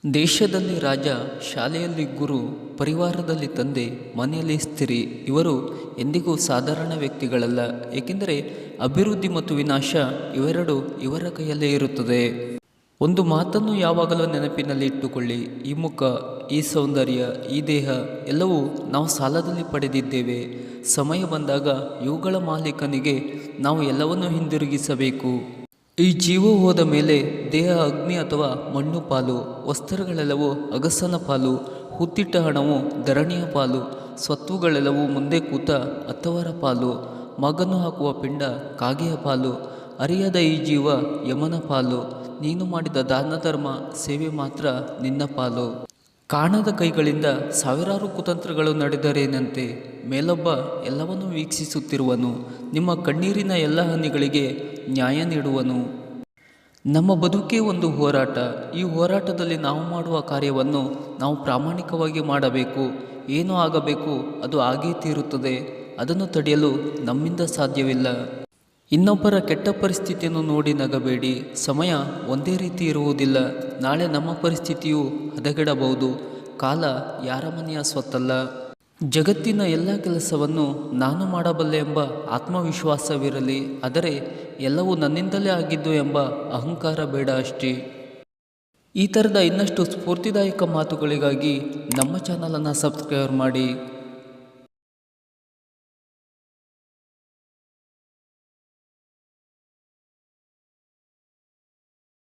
ದೇಶದಲ್ಲಿ ರಾಜ, ಶಾಲೆಯಲ್ಲಿ ಗುರು, ಪರಿವಾರದಲ್ಲಿ ತಂದೆ, ಮನೆಯಲ್ಲಿ ಸ್ತ್ರೀ ಇವರು ಎಂದಿಗೂ ಸಾಧಾರಣ ವ್ಯಕ್ತಿಗಳಲ್ಲ. ಏಕೆಂದರೆ ಅಭಿವೃದ್ಧಿ ಮತ್ತು ವಿನಾಶ ಇವೆರಡು ಇವರ ಕೈಯಲ್ಲೇ ಇರುತ್ತದೆ. ಒಂದು ಮಾತನ್ನು ಯಾವಾಗಲೂ ನೆನಪಿನಲ್ಲಿ ಇಟ್ಟುಕೊಳ್ಳಿ. ಈ ಮುಖ, ಈ ಸೌಂದರ್ಯ, ಈ ದೇಹ ಎಲ್ಲವೂ ನಾವು ಸಾಲದಲ್ಲಿ ಪಡೆದಿದ್ದೇವೆ. ಸಮಯ ಬಂದಾಗ ಇವುಗಳ ಮಾಲೀಕನಿಗೆ ನಾವು ಎಲ್ಲವನ್ನೂ ಹಿಂದಿರುಗಿಸಬೇಕು. ಈ ಜೀವ ಹೋದ ಮೇಲೆ ದೇಹ ಅಗ್ನಿ ಅಥವಾ ಮಣ್ಣು ಪಾಲು, ವಸ್ತ್ರಗಳೆಲ್ಲವೂ ಅಗಸನ ಪಾಲು, ಹುತ್ತಿಟ್ಟ ಹಣವು ಧರಣಿಯ ಪಾಲು, ಸ್ವತ್ತುಗಳೆಲ್ಲವೂ ಮುಂದೆ ಕೂತ ಅತ್ತವರ ಪಾಲು, ಮಗನು ಹಾಕುವ ಪಿಂಡ ಕಾಗೆಯ ಪಾಲು, ಅರಿಯದ ಈ ಜೀವ ಯಮನ ಪಾಲು, ನೀನು ಮಾಡಿದ ದಾನ ಧರ್ಮ ಸೇವೆ ಮಾತ್ರ ನಿನ್ನ ಪಾಲು. ಕಾಣದ ಕೈಗಳಿಂದ ಸಾವಿರಾರು ಕುತಂತ್ರಗಳು ನಡೆದರೇನಂತೆ, ಮೇಲೊಬ್ಬ ಎಲ್ಲವನ್ನೂ ವೀಕ್ಷಿಸುತ್ತಿರುವನು, ನಿಮ್ಮ ಕಣ್ಣೀರಿನ ಎಲ್ಲ ಹನಿಗಳಿಗೆ ನ್ಯಾಯ ನೀಡುವನು. ನಮ್ಮ ಬದುಕೇ ಒಂದು ಹೋರಾಟ. ಈ ಹೋರಾಟದಲ್ಲಿ ನಾವು ಮಾಡುವ ಕಾರ್ಯವನ್ನು ನಾವು ಪ್ರಾಮಾಣಿಕವಾಗಿ ಮಾಡಬೇಕು. ಏನು ಆಗಬೇಕು ಅದು ಆಗೇ ತೀರುತ್ತದೆ. ಅದನ್ನು ತಡೆಯಲು ನಮ್ಮಿಂದ ಸಾಧ್ಯವಿಲ್ಲ. ಇನ್ನೊಬ್ಬರ ಕೆಟ್ಟ ಪರಿಸ್ಥಿತಿಯನ್ನು ನೋಡಿ ನಗಬೇಡಿ. ಸಮಯ ಒಂದೇ ರೀತಿ ಇರುವುದಿಲ್ಲ. ನಾಳೆ ನಮ್ಮ ಪರಿಸ್ಥಿತಿಯು ಹದಗೆಡಬಹುದು. ಕಾಲ ಯಾರ ಮನೆಯ ಸ್ವತ್ತಲ್ಲ. ಜಗತ್ತಿನ ಎಲ್ಲ ಕೆಲಸವನ್ನು ನಾನು ಮಾಡಬಲ್ಲೆ ಎಂಬ ಆತ್ಮವಿಶ್ವಾಸವಿರಲಿ. ಆದರೆ ಎಲ್ಲವೂ ನನ್ನಿಂದಲೇ ಆಗಿದ್ದು ಎಂಬ ಅಹಂಕಾರ ಬೇಡ ಅಷ್ಟೇ. ಈ ಥರದ ಇನ್ನಷ್ಟು ಸ್ಫೂರ್ತಿದಾಯಕ ಮಾತುಗಳಿಗಾಗಿ ನಮ್ಮ ಚಾನಲನ್ನು ಸಬ್ಸ್ಕ್ರೈಬ್ ಮಾಡಿ.